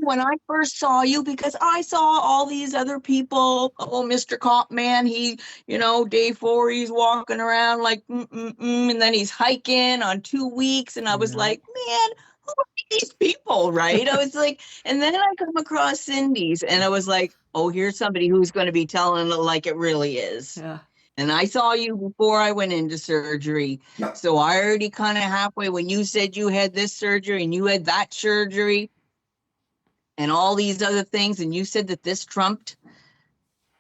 when I first saw you, because I saw all these other people, oh, Mr. Cop Man, day 4, he's walking around like, and then he's hiking on 2 weeks. And I was like, man, who are these people, right? I was like, and then I come across Cindy's and I was like, oh, here's somebody who's going to be telling it like it really is. Yeah. And I saw you before I went into surgery. So I already kind of halfway, when you said you had this surgery and you had that surgery and all these other things, and you said that this trumped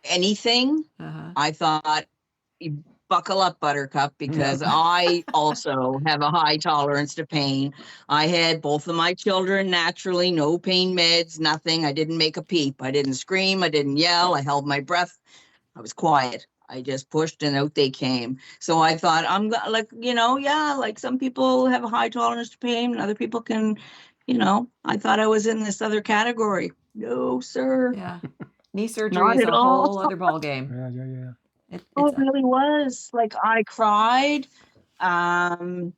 anything, I thought, you buckle up, Buttercup, because I also have a high tolerance to pain. I had both of my children naturally, no pain meds, nothing. I didn't make a peep. I didn't scream. I didn't yell. I held my breath. I was quiet. I just pushed and out they came. So I thought, like some people have a high tolerance to pain and other people can, I thought I was in this other category. No, sir. Yeah. Knee surgery Not is at a all. whole other ball game. Yeah. It really was. Like, I cried. I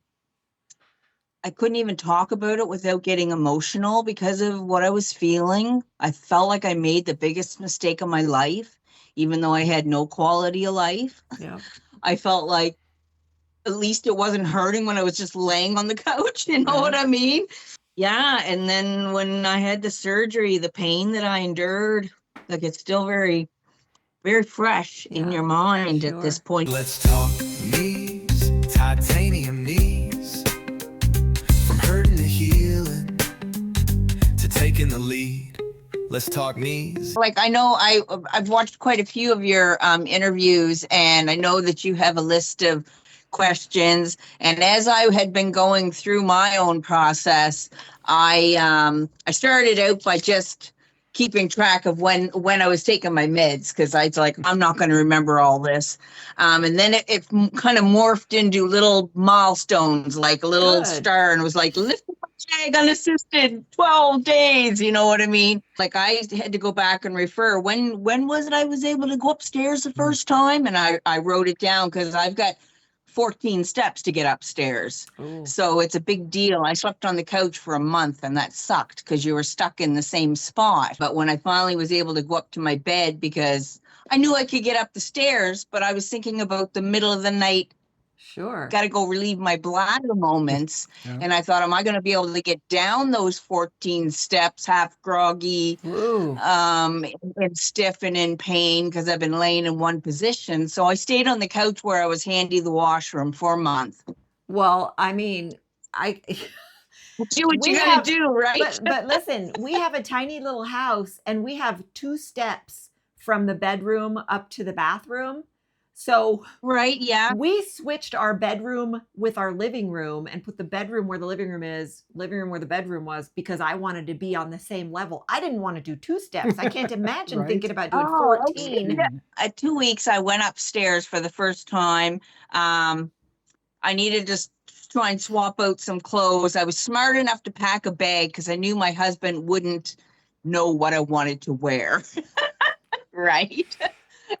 couldn't even talk about it without getting emotional because of what I was feeling. I felt like I made the biggest mistake of my life, even though I had no quality of life. Yeah. I felt like at least it wasn't hurting when I was just laying on the couch. You know what I mean? Yeah. And then when I had the surgery, the pain that I endured, like, it's still very, very fresh in your mind at this point. Let's talk knees, titanium knees, from hurting to healing to taking the lead. Let's talk knees. Like, I know I've watched quite a few of your interviews, and I know that you have a list of questions. And as I had been going through my own process, I started out by just keeping track of when I was taking my meds, because I was like, I'm not going to remember all this. And then it kind of morphed into little milestones, like a little star, and it was like, lift jag unassisted 12 days, you know what I mean? Like, I had to go back and refer, when was it I was able to go upstairs the first time? And I wrote it down, because I've got 14 steps to get upstairs. So it's a big deal. I slept on the couch for a month, and that sucked because you were stuck in the same spot. But when I finally was able to go up to my bed, because I knew I could get up the stairs, but I was thinking about the middle of the night, got to go relieve my bladder moments. And I thought, am I going to be able to get down those 14 steps half groggy, and stiff and in pain, because I've been laying in one position? So I stayed on the couch where I was handy the washroom for a month. Well, I mean, do what you gotta do, right? But listen, we have a tiny little house, and we have 2 steps from the bedroom up to the bathroom. So we switched our bedroom with our living room and put the bedroom where the living room is, living room where the bedroom was, because I wanted to be on the same level. I didn't want to do 2 steps. I can't imagine thinking about doing 14. Okay. At 2 weeks, I went upstairs for the first time. I needed to try and swap out some clothes. I was smart enough to pack a bag because I knew my husband wouldn't know what I wanted to wear. Right?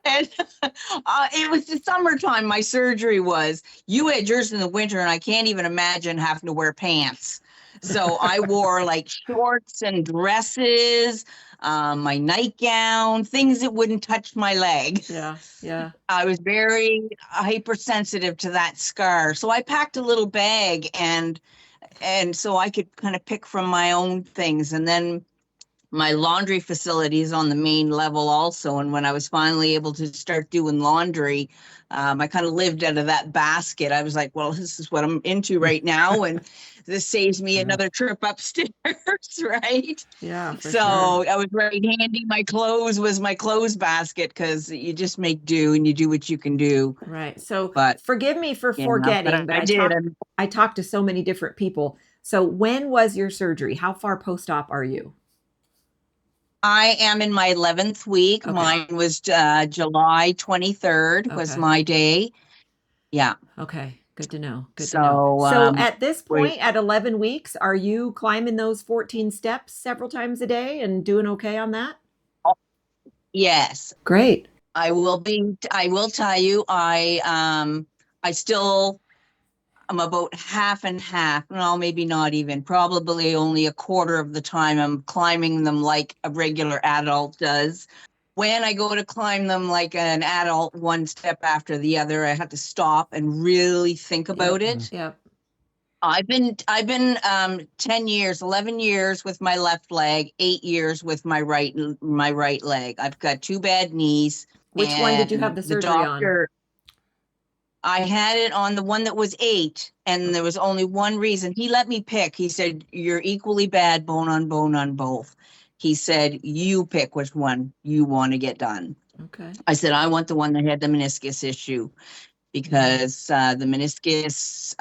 And it was the summertime, my surgery was. You had yours in the winter, and I can't even imagine having to wear pants. So I wore like shorts and dresses, my nightgown, things that wouldn't touch my leg. Yeah. I was very hypersensitive to that scar. So I packed a little bag, and so I could kind of pick from my own things. And then my laundry facility is on the main level also. And when I was finally able to start doing laundry, I kind of lived out of that basket. I was like, well, this is what I'm into right now. And this saves me another trip upstairs, right? Yeah. So I was right handy. My clothes was my clothes basket, because you just make do and you do what you can do. Right. So forgive me for forgetting, but I talked to so many different people. So when was your surgery? How far post-op are you? I am in my 11th week. Okay. Mine was July 23rd was my day. Yeah. Okay. Good to know. Good to know. So at this point, at 11 weeks, are you climbing those 14 steps several times a day and doing okay on that? Yes. Great. I will tell you, I still I'm about half and half. No, maybe not even. Probably only a quarter of the time I'm climbing them like a regular adult does. When I go to climb them like an adult, one step after the other, I have to stop and really think about it. Yep. I've been 10 years, 11 years with my left leg, 8 years with my right leg. I've got two bad knees. Which one did you have the surgery on? I had it on the one that was 8, and there was only one reason. He let me pick. He said, "You're equally bad, bone on both." He said, "You pick which one you want to get done." Okay. I said, "I want the one that had the meniscus issue." Because the meniscus,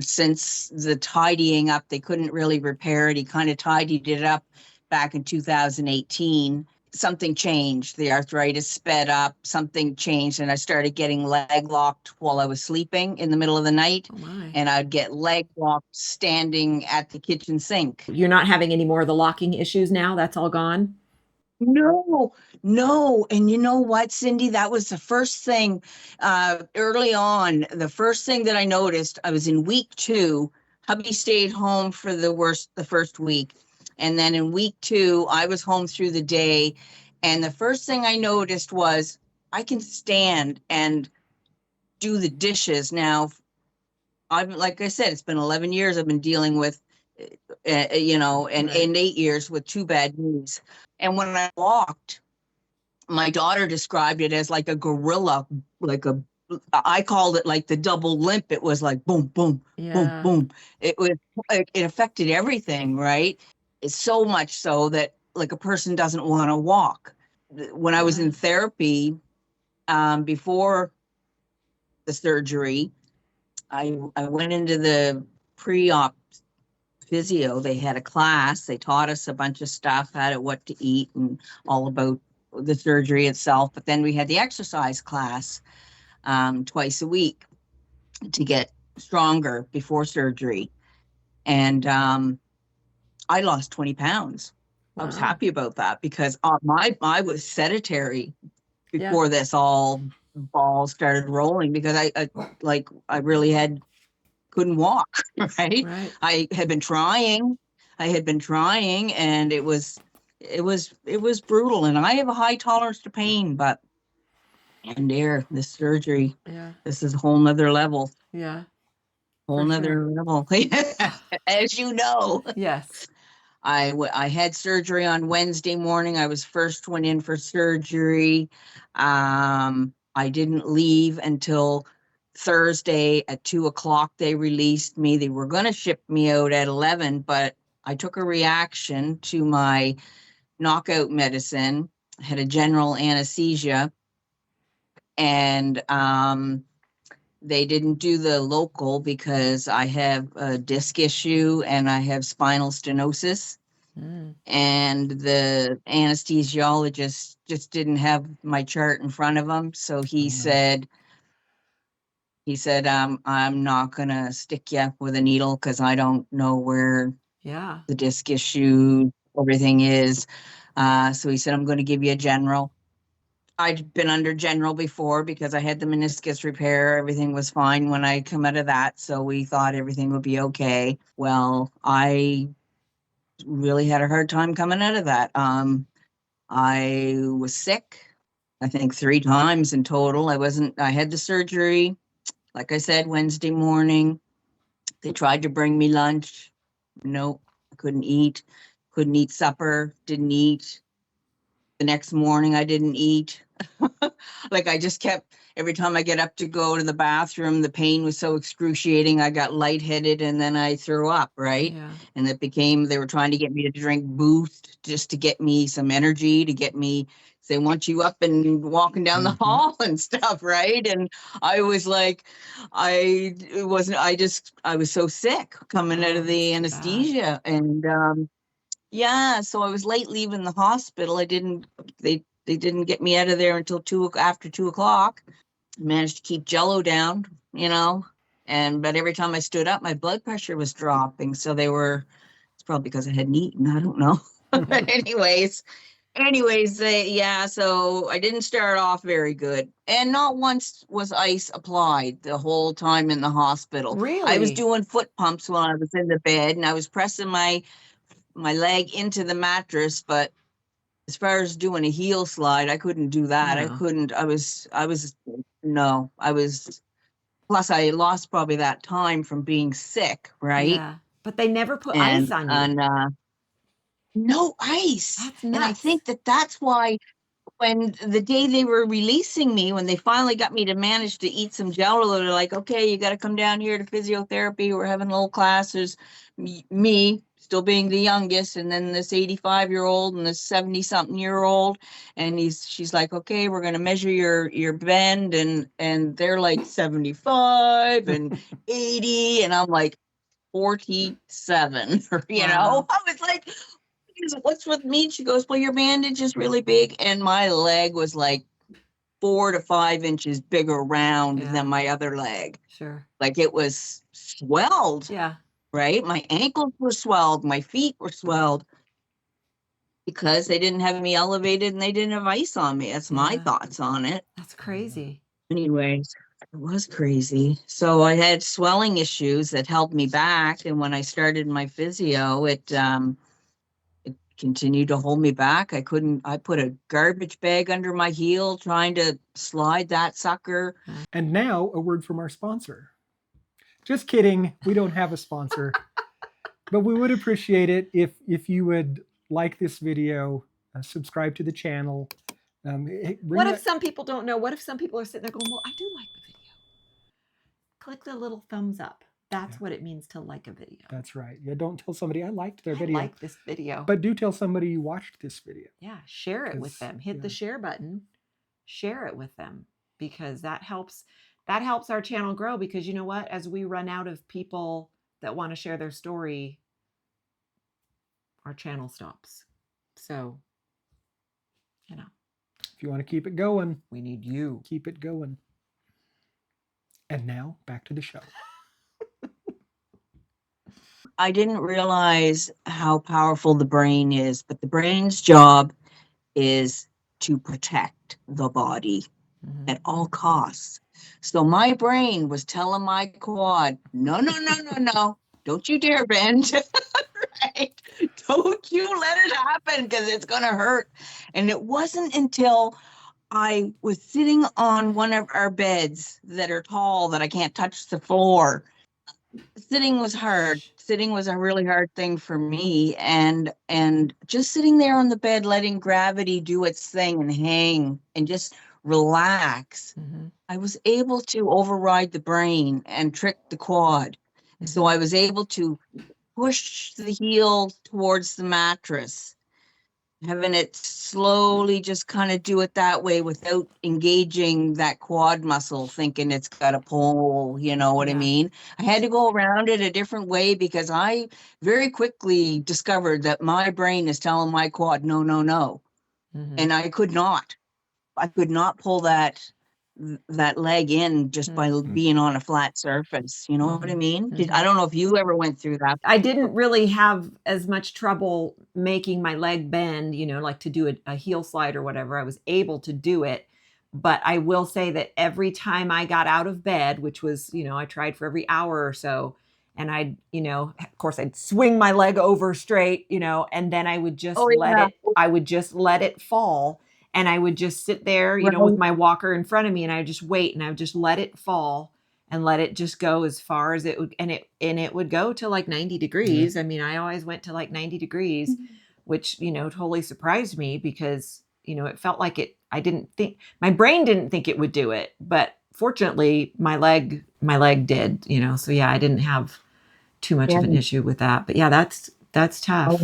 since the tidying up, they couldn't really repair it. He kind of tidied it up back in 2018. Something changed. The arthritis sped up, something changed, and I started getting leg locked while I was sleeping in the middle of the night. Oh my. And I'd get leg locked standing at the kitchen sink. You're not having any more of the locking issues now? That's all gone? No, no. And you know what, Cindy? That was the first thing early on. The first thing that I noticed, I was in week 2. Hubby stayed home for the first week. And then in week 2, I was home through the day. And the first thing I noticed was I can stand and do the dishes. Now, like I said, it's been 11 years I've been dealing with, and 8 years with 2 bad knees. And when I walked, my daughter described it as like a gorilla, I called it like the double limp. It was like boom, boom, boom, boom. It affected everything, right? It's so much so that like a person doesn't want to walk. When I was in therapy, before the surgery, I went into the pre-op physio. They had a class. They taught us a bunch of stuff, what to eat and all about the surgery itself. But then we had the exercise class twice a week to get stronger before surgery. And I lost 20 pounds. Wow. I was happy about that because I was sedentary before this all ball started rolling because I really couldn't walk, right? I had been trying, and it was brutal. And I have a high tolerance to pain, but this surgery, this is a whole nother level. Yeah. Whole nother level. As you know. Yes. I had surgery on Wednesday morning. I was first one in for surgery. I didn't leave until Thursday at 2:00. They released me. They were going to ship me out at 11, but I took a reaction to my knockout medicine. I had a general anesthesia, and they didn't do the local because I have a disc issue and I have spinal stenosis. And the anesthesiologist just didn't have my chart in front of him. So he said, I'm not going to stick you with a needle because I don't know where the disc issue, everything is. So he said, I'm going to give you a general. I'd been under general before because I had the meniscus repair. Everything was fine when I come out of that. So we thought everything would be okay. Well, I really had a hard time coming out of that. I was sick, I think 3 times in total. I had the surgery, like I said, Wednesday morning. They tried to bring me lunch. Nope, I couldn't eat supper, didn't eat. The next morning I didn't eat. Like I just kept, every time I get up to go to the bathroom, the pain was so excruciating. I got lightheaded and then I threw up, right? Yeah. And they were trying to get me to drink Boost just to get me some energy, to get me, they want you up and walking down the hall and stuff, right? And I was like, I was so sick coming out of the anesthesia. And so I was late leaving the hospital. They didn't get me out of there until after 2:00. Managed to keep Jello down, but every time I stood up, my blood pressure was dropping. So it's probably because I hadn't eaten. I don't know. But anyways, Anyways, yeah, so I didn't start off very good. And not once was ice applied the whole time in the hospital. I was Really? doing foot pumps when I was in the bed and I was pressing my leg into the mattress, but as far as doing a heel slide, I couldn't do that. I No. couldn't, no, I was, plus I lost probably that time from being sick, right? Yeah. But they never put ice on you. And no ice. That's And I nuts. think that's why when the day they were releasing me, when they finally got me to manage to eat some Jello, they're like, okay, you got to come down here to physiotherapy. We're having a little class. There's me still being the youngest, and then this 85-year-old and this 70-something-year-old. And she's like, okay, we're going to measure your bend. And they're like 75 and 80. And I'm like 47, Wow. I was like, what's with me? She goes, well, your bandage is really big. And my leg was like 4 to 5 inches bigger round Yeah. than my other leg. Sure. Like it was swelled, Yeah. right? My ankles were swelled, my feet were swelled because they didn't have me elevated and they didn't have ice on me. That's my Yeah. thoughts on it. That's crazy. Anyways, it was crazy. So I had swelling issues that held me back. And when I started my physio, it continued to hold me back. I put a garbage bag under my heel trying to slide that sucker. And now a word from our sponsor. Just kidding. We don't have a sponsor. But we would appreciate it if you would like this video, subscribe to the channel. What if some people don't know? What if some people are sitting there going, well, I do like the video. Click the little thumbs up. That's what it means to like a video. That's right. Yeah, don't tell somebody I liked their I video. like this video. But do tell somebody you watched this video. Yeah, share it with them. Hit the share button. Share it with them, because that helps our channel grow. Because you know what? As we run out of people that want to share their story, our channel stops. So, if you want to keep it going, we need you. Keep it going. And now back to the show. I didn't realize how powerful the brain is, but the brain's job is to protect the body at all costs. So my brain was telling my quad, no, don't you dare bend. Right? Don't you let it happen, because it's going to hurt. And it wasn't until I was sitting on one of our beds that are tall that I can't touch the floor. Sitting was hard. Sitting was a really hard thing for me. And just sitting there on the bed, letting gravity do its thing and hang and just relax. I was able to override the brain and trick the quad. So I was able to push the heel towards the mattress, having it slowly just kind of do it that way without engaging that quad muscle, thinking it's got a pull, you know what I mean? I had to go around it a different way because I very quickly discovered that my brain is telling my quad, no. And I could not pull that leg in just by being on a flat surface. You know what I mean? I don't know if you ever went through that. I didn't really have as much trouble making my leg bend, like to do a heel slide or whatever. I was able to do it. But I will say that every time I got out of bed, which was, I tried for every hour or so, and I'd, of course I'd swing my leg over straight, and then I would just let it fall. And I would just sit there, with my walker in front of me, and I would just wait, and I would just let it fall and let it just go as far as it would. And it would go to like 90 degrees. I mean, I always went to like 90 degrees, which, totally surprised me because, it felt like my brain didn't think it would do it, but fortunately my leg did, so yeah, I didn't have too much of an issue with that, but yeah, that's tough.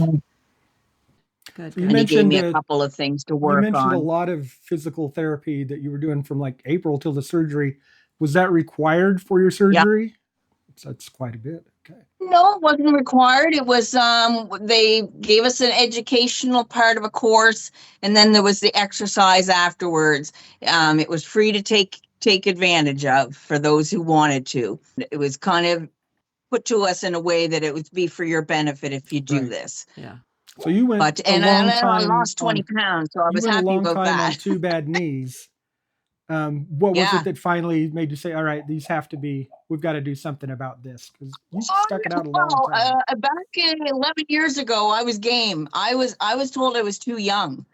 Good. And he gave me a couple of things to work on. You mentioned a lot of physical therapy that you were doing from like April till the surgery. Was that required for your surgery? Yep. That's quite a bit. Okay. No, it wasn't required. It was they gave us an educational part of a course, and then there was the exercise afterwards. It was free to take advantage of for those who wanted to. It was kind of put to us in a way that it would be for your benefit if you do this. Yeah. So you went But, a and long I time lost 20 pounds, so I you was went a happy long about time on that. 2 bad knees. What was Yeah. it that finally made you say, all right, we've got to do something about this? Because you Oh, stuck it out a long time. back in 11 years ago, I was game. I was told I was too young.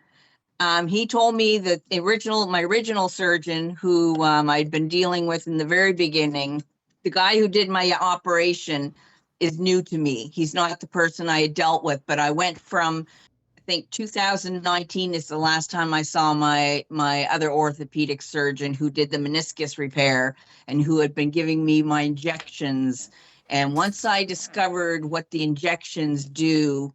He told me that my original surgeon, who I'd been dealing with in the very beginning, the guy who did my operation, is new to me. He's not the person I had dealt with, but I went from, I think 2019 is the last time I saw my other orthopedic surgeon who did the meniscus repair and who had been giving me my injections. And once I discovered what the injections do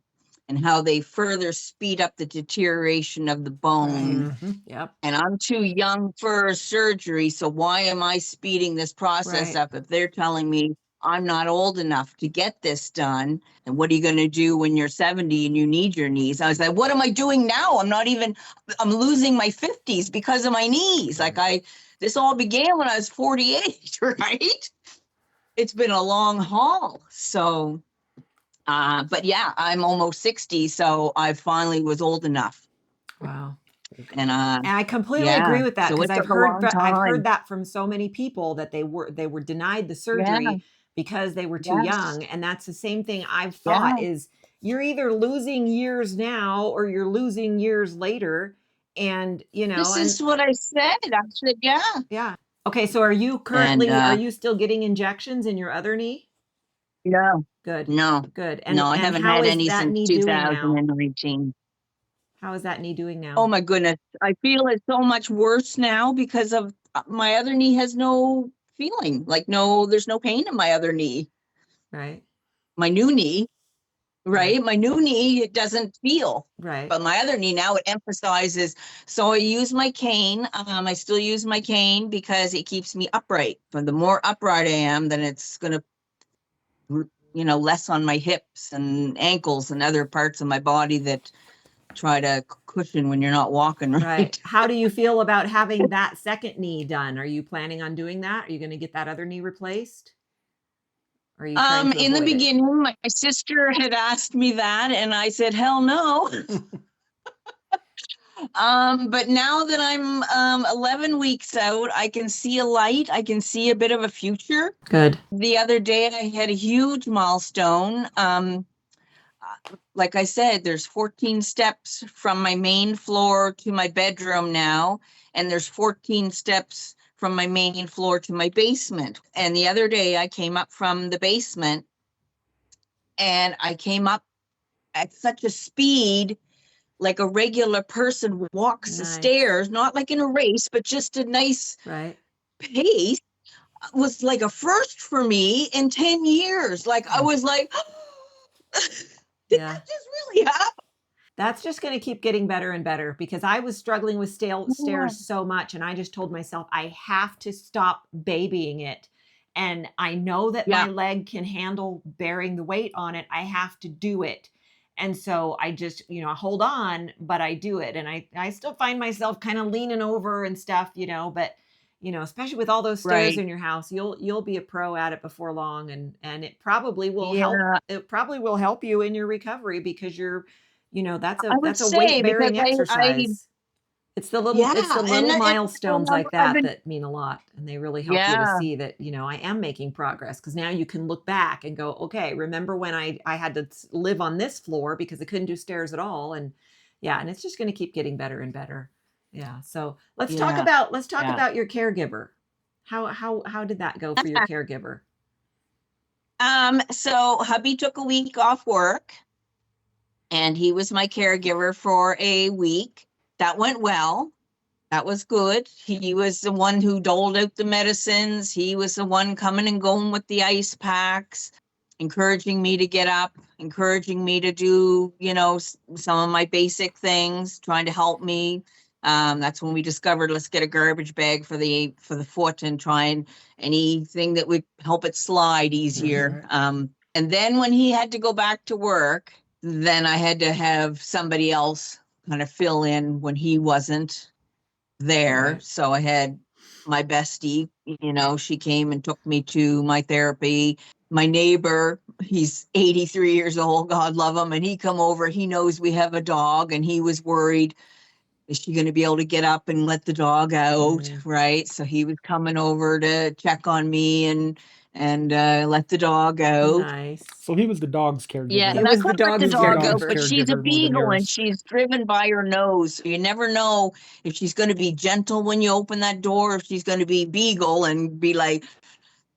and how they further speed up the deterioration of the bone, Yep. and I'm too young for surgery, so why am I speeding this process Right. up if they're telling me I'm not old enough to get this done? And what are you going to do when you're 70 and you need your knees? I was like, what am I doing now? I'm losing my 50s because of my knees. This all began when I was 48, right? It's been a long haul. So, but yeah, I'm almost 60, so I finally was old enough. Wow. And I completely yeah, agree with that so because it took a long I've heard time. that from so many people that they were denied the Yeah, surgery because they were too yes, young, and that's the same thing I've thought yeah. is you're either losing years now or you're losing years later, and This and is what I said. I said, yeah. yeah. Okay, so And are you still getting injections in your other knee? no, Good. no, Good. no, I And haven't how had is any that since knee doing now? 2019. How is that knee doing Oh now? my goodness. I feel it so much worse now because of my other knee has no feeling. Like there's no pain in my other knee. Right. My new knee, Right. right? My new knee, it doesn't feel. Right. But my other knee now it emphasizes. So I use my cane. I still use my cane because it keeps me upright. But the more upright I am, then it's going to, less on my hips and ankles and other parts of my body that try to cushion when you're not walking Right. right. How do you feel about having that second knee done? Are you planning on doing that? Are you going to get that other knee replaced? Or are you trying to In the avoid it? beginning, my sister had asked me that, and I said, hell no. But now that I'm 11 weeks out, I can see a light. I can see a bit of a future. Good. The other day, I had a huge milestone. Like I said, there's 14 steps from my main floor to my bedroom now, and there's 14 steps from my main floor to my basement. And the other day, I came up from the basement, and I came up at such a speed like a regular person walks the Nice. stairs, not like in a race, but just a nice Right. pace. Was like a first for me in 10 years. Like I was like, did Yeah. that just really happen? That's just going to keep getting better and better because I was struggling with Yeah. stairs so much. And I just told myself, I have to stop babying it. And I know that my Yeah. leg can handle bearing the weight on it. I have to do it. And so I just, hold on, but I do it. And I still find myself kind of leaning over and stuff, but especially with all those stairs Right. in your house, you'll be a pro at it before long. And it probably will help. Yeah. It probably will help you in your recovery because that's I would a say weight because bearing I exercise. It's the yeah, little and milestones like I've that been that mean a lot, and they really help you to yeah, see that I am making progress because now you can look back and go, okay, remember when I had to live on this floor because I couldn't do stairs at all, and yeah, and it's just going to keep getting better and better. Yeah. So let's talk yeah, yeah. about your caregiver. How did that go for your caregiver? So hubby took a week off work, and he was my caregiver for a week. That went well. That was good. He was the one who doled out the medicines. He was the one coming and going with the ice packs, encouraging me to get up, encouraging me to do, some of my basic things, trying to help me. That's when we discovered let's get a garbage bag for the foot and try and anything that would help it slide easier. Right. And then when he had to go back to work, then I had to have somebody else kind of fill in when he wasn't there. Right. So I had my bestie, she came and took me to my therapy. My neighbor, he's 83 years old, God love him. And he come over, he knows we have a dog, and he was worried, is she going to be able to get up and let the dog out? Right. So he was coming over to check on me and let the dog out. Nice. So he was the dog's caregiver. Yeah, He and I was the couldn't let the dog's dog out, caregiver. but she's a Caregiver more than beagle and yours. she's driven by her nose. So you never know if she's going to be gentle when you open that door, if she's going to be beagle and be like,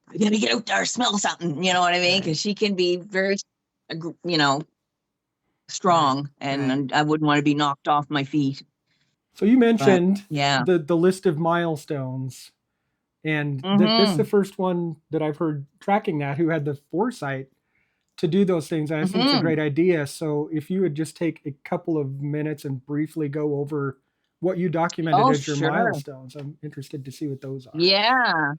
I gotta get out there, smell something. You know what I mean? Because she can be very, strong, and I wouldn't want to be knocked off my feet. So you mentioned yeah. the list of milestones, and this is the first one that I've heard tracking that who had the foresight to do those things. And I think it's a great idea. So if you would just take a couple of minutes and briefly go over what you documented as your milestones, I'm interested to see what those are. Yeah.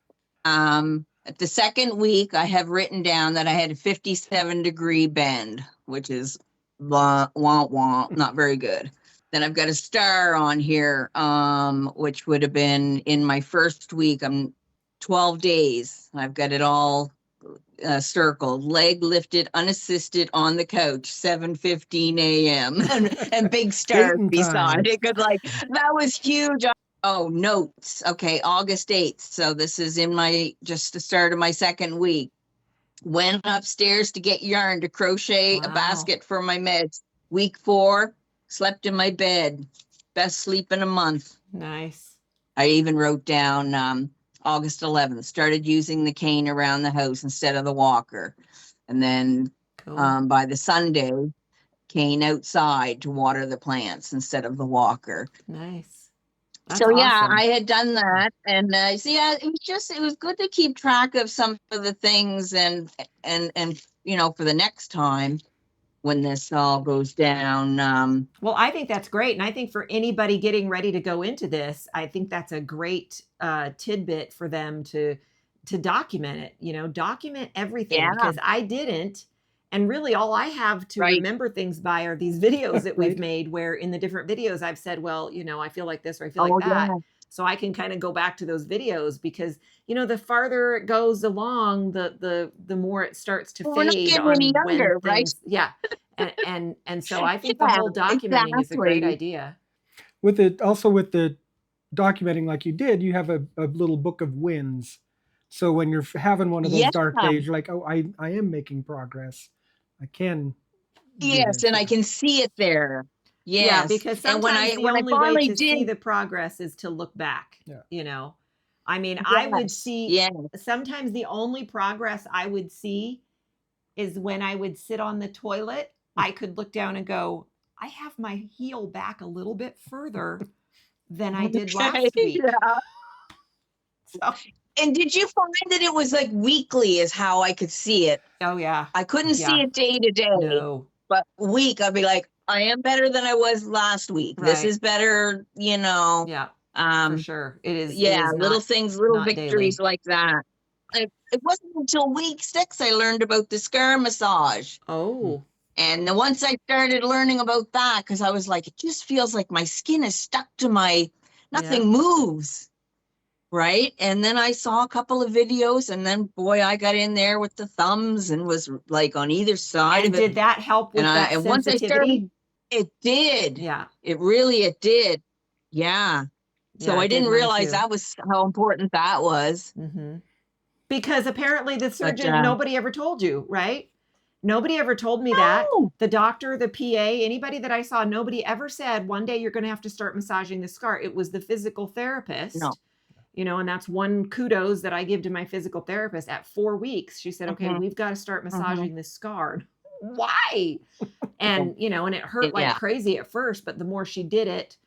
At the second week, I have written down that I had a 57-degree bend, which is blah, wah, wah, not very good. Then I've got a star on here, which would have been in my first week. I'm 12 days. I've got it all circled. Leg lifted, unassisted on the couch, 7:15 a.m. and big stars beside it. Because that was huge. Oh, notes. Okay, August 8th. So this is in just the start of my second week. Went upstairs to get yarn to crochet a basket for my meds. Week 4, slept in my bed. Best sleep in a month. Nice. I even wrote down August 11th, started using the cane around the house instead of the walker. And then by the Sunday, cane outside to water the plants instead of the walker. Nice. That's so awesome. I had done that, and it was good to keep track of some of the things, and for the next time when this all goes down. Well, I think that's great, and I think for anybody getting ready to go into this, I think that's a great tidbit for them to document it. Document everything, because I didn't. And really all I have to remember things by are these videos that we've made, where in the different videos I've said, well, I feel like this or I feel like that. Yeah. So I can kind of go back to those videos, because, the farther it goes along, the more it starts to fade on younger, when things, yeah. And so I think the whole documenting is a great idea. With the documenting like you did, you have a little book of wins. So when you're having one of those dark days, you're like, oh, I am making progress. I can. Yes, and I can see it there. Yes. Yeah, because sometimes the only way to see the progress is to look back. Yeah. I mean, I would see, sometimes the only progress I would see is when I would sit on the toilet, I could look down and go, I have my heel back a little bit further than I did last week. So. And did you find that it was weekly is how I could see it? Oh, yeah. I couldn't see it day to day. No. But week, I'd be like, I am better than I was last week. This is better, Yeah, for sure. It is. Yeah, it is little things, little victories daily. like that. It wasn't until week 6 I learned about the scar massage. Oh. And then once I started learning about that, because I was like, it just feels like my skin is stuck to nothing moves. Right. And then I saw a couple of videos, and then boy, I got in there with the thumbs and was on either side of it. Did that help with that sensitivity? Once I started, it did. Yeah. It did. Yeah. So I didn't realize that was how important that was. Mm-hmm. Because apparently the surgeon, nobody ever told you, right? Nobody ever told me that. The doctor, the PA, anybody that I saw, nobody ever said, one day you're going to have to start massaging the scar. It was the physical therapist. No. And that's one kudos that I give to my physical therapist. At 4 weeks, she said, okay, we've got to start massaging this scar. Why? And, and it hurt like crazy at first, but the more she did it,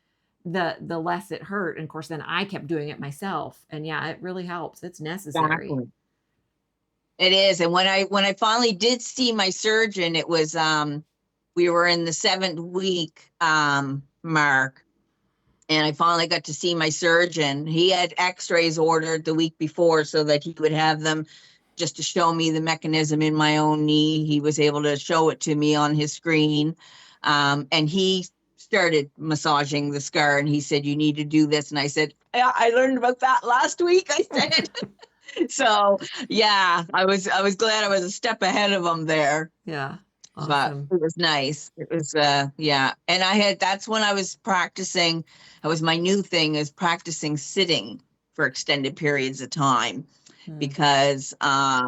the less it hurt. And of course, then I kept doing it myself. And it really helps. It's necessary. Exactly. It is. And when I finally did see my surgeon, it was, we were in the 7th week mark. And I finally got to see my surgeon. He had x-rays ordered the week before so that he would have them just to show me the mechanism in my own knee. He was able to show it to me on his screen. And he started massaging the scar, and he said, you need to do this. And I said, yeah, I learned about that last week. I said, So yeah, I was glad I was a step ahead of them there. Yeah. But Awesome. it was nice. It was yeah. And that's when I was practicing. That was my new thing, is practicing sitting for extended periods of time, because I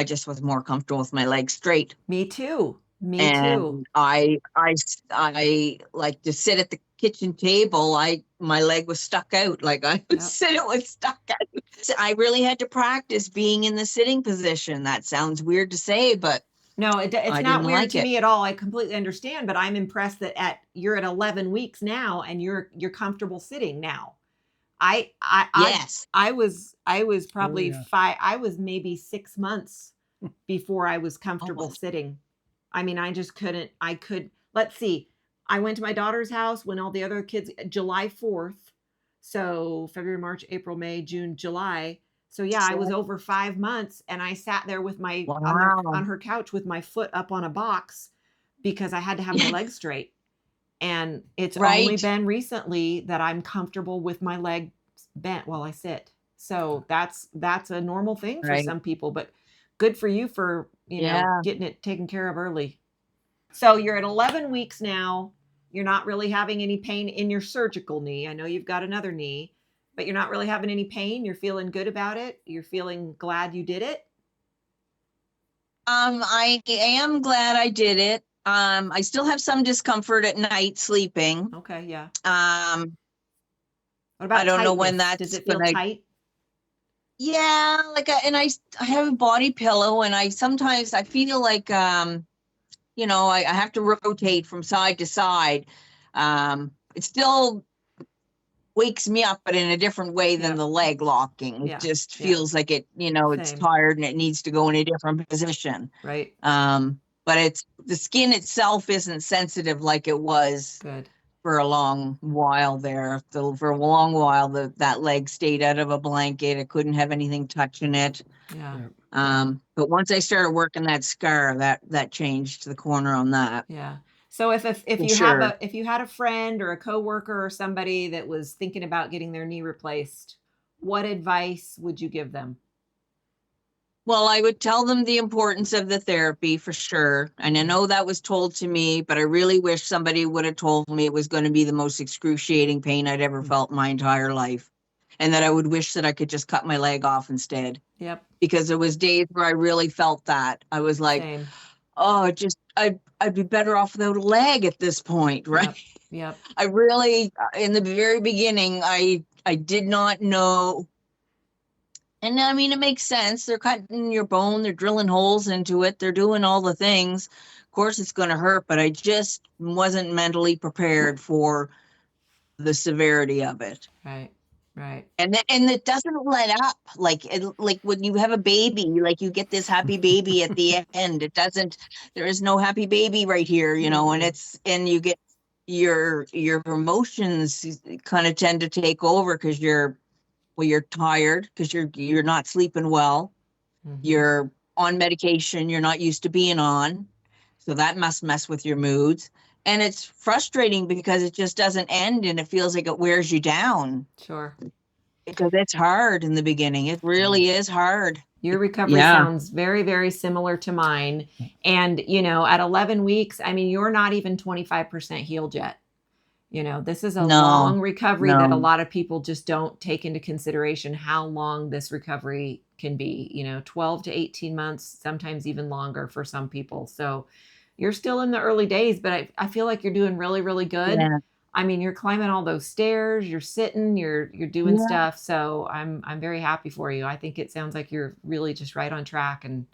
just was more comfortable with my legs straight. Me too. Me too. And I like to sit at the kitchen table. My leg was stuck out. Like I would Yep. sit, it was stuck out. So I really had to practice being in the sitting position. That sounds weird to say, but No, it's I not didn't weird like to it. me at all. I completely understand, but I'm impressed that you're at 11 weeks now and you're comfortable sitting now. Yes. I was probably yeah. I was maybe 6 months before I was comfortable sitting. I mean, I just couldn't. Let's see. I went to my daughter's house when all the other kids, July 4th. So February, March, April, May, June, July. So yeah, I was over 5 months, and I sat there with my on her couch with my foot up on a box because I had to have my legs straight. And it's only been recently that I'm comfortable with my leg bent while I sit. So that's a normal thing for some people, but good for you for, getting it taken care of early. So you're at 11 weeks now. You're not really having any pain in your surgical knee. I know you've got another knee, but you're not really having any pain. You're feeling good about it. You're feeling glad you did it. I am glad I did it. I still have some discomfort at night sleeping. Okay, yeah. What I about don't know tightness? when that's Does it feel tight? Yeah, like I have a body pillow, and I sometimes I feel like I have to rotate from side to side. It still wakes me up, but in a different way than the leg locking. It just feels like it's tired and it needs to go in a different position. Right. But the skin itself isn't sensitive like it was. Good. For a long while there. For a long while, that leg stayed out of a blanket. I couldn't have anything touching it. Yeah. But once I started working that scar, that changed the corner on that. Yeah. So if you if you had a friend or a coworker or somebody that was thinking about getting their knee replaced, what advice would you give them? Well, I would tell them the importance of the therapy for sure. And I know that was told to me, but I really wish somebody would have told me it was going to be the most excruciating pain I'd ever felt in my entire life. And that I would wish that I could just cut my leg off instead. Yep. Because there was days where I really felt that. I was like, oh, I'd be better off without a leg at this point, right? Yep. I really, in the very beginning, I did not know. And I mean, it makes sense. They're cutting your bone, they're drilling holes into it, they're doing all the things. Of course, it's going to hurt, but I just wasn't mentally prepared for the severity of it. Right. Right. And it doesn't let up. Like when you have a baby, like you get this happy baby at the end. It doesn't. There is no happy baby right here, and you get your emotions kind of tend to take over because you're tired because you're not sleeping well. Mm-hmm. You're on medication you're not used to being on, so that must mess with your moods. And it's frustrating because it just doesn't end, and it feels like it wears you down. Sure. Because it's hard in the beginning. It really is hard. Your recovery sounds very, very similar to mine. And, at 11 weeks, I mean, you're not even 25% healed yet. This is a long recovery that a lot of people just don't take into consideration how long this recovery can be, 12 to 18 months, sometimes even longer for some people. So you're still in the early days, but I feel like you're doing really, really good. Yeah. I mean, you're climbing all those stairs, you're sitting, you're doing stuff. So I'm very happy for you. I think it sounds like you're really just right on track and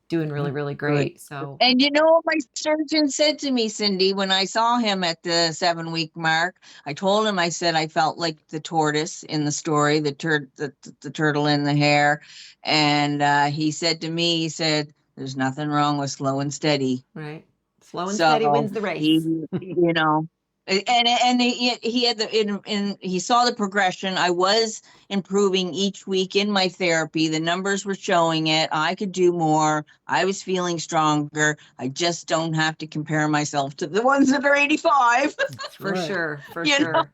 doing really, really great. Good. So, and my surgeon said to me, Cindy, when I saw him at the 7-week mark, I told him, I said, I felt like the tortoise in the story, the turtle in the hare. And he said to me, he said, there's nothing wrong with slow and steady. Right. Slow and steady wins the race. And he had he saw the progression. I was improving each week in my therapy. The numbers were showing it. I could do more. I was feeling stronger. I just don't have to compare myself to the ones that are 85. For sure. For sure.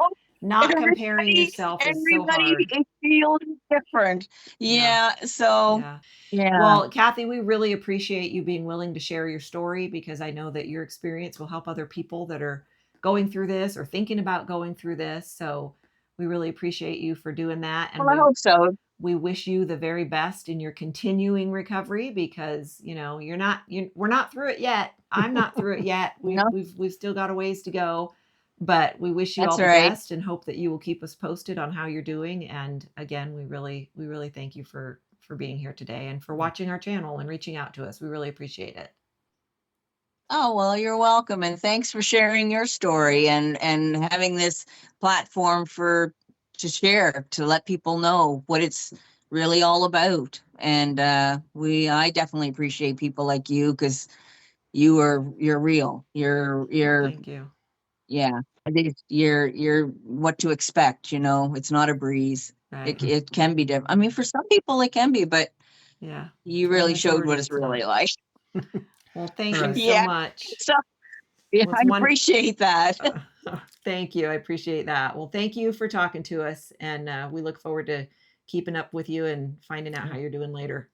not comparing yourself is so hard. Everybody feels different. Yeah. So, Yeah. yeah. Well, Kathy, we really appreciate you being willing to share your story, because I know that your experience will help other people that are going through this or thinking about going through this. So we really appreciate you for doing that. And Well, I hope so. we wish you the very best in your continuing recovery, because, we're not through it yet. I'm not through it yet. No, We've still got a ways to go, but we wish you all that's the right. best and hope that you will keep us posted on how you're doing. And again, we really thank you for being here today and for watching our channel and reaching out to us. We really appreciate it. Oh, well, you're welcome. And thanks for sharing your story and having this platform to share, to let people know what it's really all about. And I definitely appreciate people like you, because you're real. Thank you. Yeah. I think you're what to expect, it's not a breeze. Right. It can be different. I mean, for some people it can be, but Yeah. you For the really showed majority, what it's really not. like. Well, thank you so Yeah. much. So yeah, Well, I it's appreciate that. Thank you. I appreciate that. Well, thank you for talking to us. And we look forward to keeping up with you and finding out how you're doing later.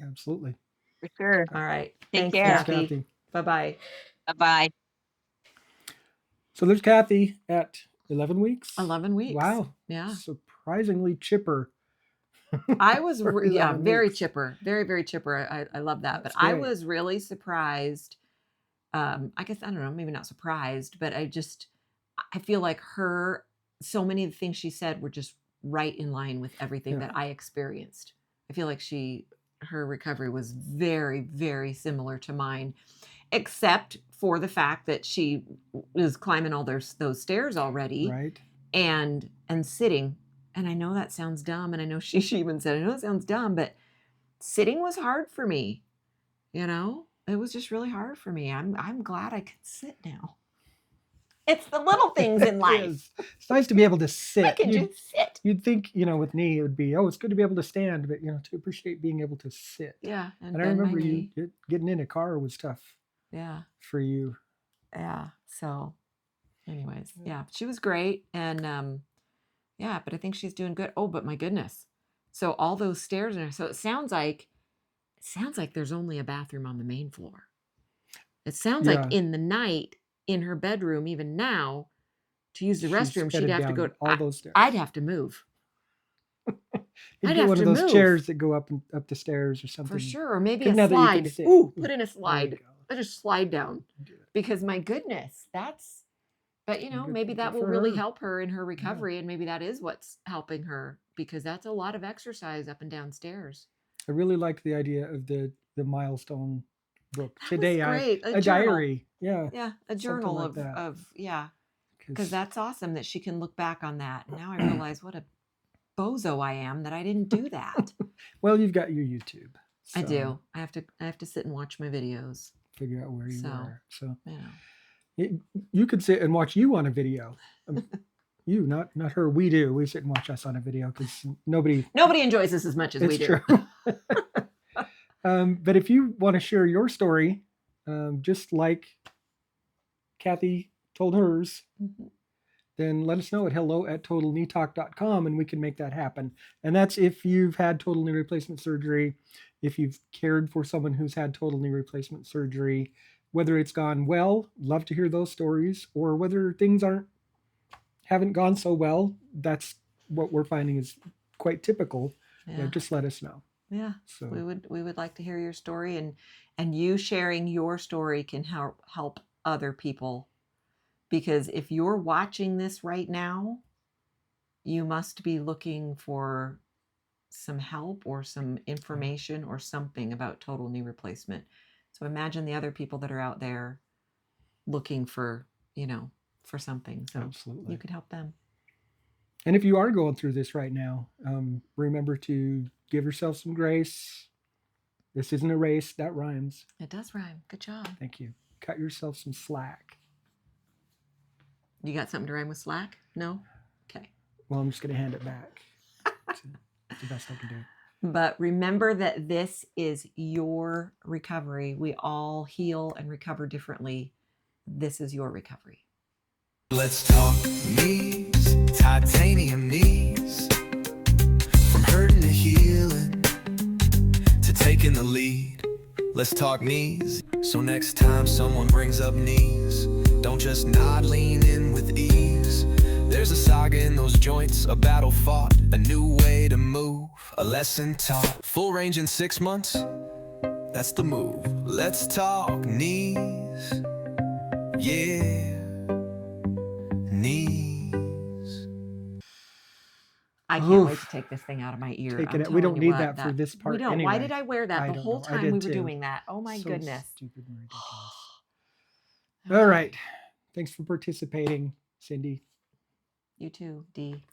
Absolutely. For sure. All right. Take Thanks, care. Kathy. Bye-bye. Bye-bye. So there's Kathy at 11 weeks. 11 weeks. Wow. Yeah. Surprisingly chipper. I was, For yeah, 11 very weeks. chipper. Very, very chipper. I love that. That's But I great. was really surprised. I guess, I don't know, maybe not surprised, but I feel like so many of the things she said were just right in line with everything that I experienced. I feel like her recovery was very, very similar to mine, except for the fact that she was climbing all those stairs already, Right. and sitting. And I know that sounds dumb, and I know she even said, I know it sounds dumb, but sitting was hard for me. It was just really hard for me. I'm glad I could sit now. It's the little things in life. It's nice to be able to sit. I can just sit. You'd think, with knee, it would be, it's good to be able to stand, but, to appreciate being able to sit. Yeah. And I remember getting in a car was tough. Yeah. For you. Yeah. So anyways, yeah, she was great. And yeah, but I think she's doing good. Oh, but my goodness. So all those stairs in her. So it sounds like there's only a bathroom on the main floor. It sounds like in the night in her bedroom, even now, to use the restroom, she'd have to go all those stairs. I'd have to move. I'd get one of those chairs that go up the stairs or something. For sure. Or maybe a slide. Ooh, put in a slide. Let her slide down. Because my goodness, but maybe that will really help her in her recovery. And maybe that is what's helping her, because that's a lot of exercise up and down stairs. I really like the idea of the Milestone book. Today, great. A diary. Yeah. Yeah. A journal of because that's awesome that she can look back on that. And now I realize what a bozo I am that I didn't do that. Well, you've got your YouTube. So I do. I have to sit and watch my videos. Figure out where you are. So yeah. You could sit and watch you on a video. You, not her. We do. We sit and watch us on a video because nobody enjoys this as much as we do. True. But if you want to share your story, just like Kathy told hers, then let us know at hello@totalkneetalk.com and we can make that happen. And that's if you've had total knee replacement surgery, if you've cared for someone who's had total knee replacement surgery, whether it's gone well, love to hear those stories, or whether things haven't gone so well. That's what we're finding is quite typical. Yeah. Just let us know. Yeah. So we would like to hear your story, and you sharing your story can help other people, because if you're watching this right now, you must be looking for some help or some information or something about total knee replacement. So imagine the other people that are out there looking for something. So absolutely, you could help them. And if you are going through this right now, remember to give yourself some grace. This isn't a race. That rhymes. It does rhyme. Good job. Thank you. Cut yourself some slack. You got something to rhyme with slack? No? Okay. Well, I'm just going to hand it back. It's the best I can do. But remember that this is your recovery. We all heal and recover differently. This is your recovery. Let's talk knees, titanium knees. From hurting to healing, to taking the lead. Let's talk knees. So next time someone brings up knees, don't just nod, lean in with ease. There's a saga in those joints, a battle fought, a new way to move, a lesson taught. Full range in 6 months, that's the move. Let's talk knees, yeah, knees. I can't wait to take this thing out of my ear. Take I'm it out. We don't telling you need what, that for this part We don't. anyway. Why did I wear that I the don't whole know. I time did we were too. doing that? Oh my So goodness. stupid and ridiculous. All right. Thanks for participating, Cindy. You too, Dee.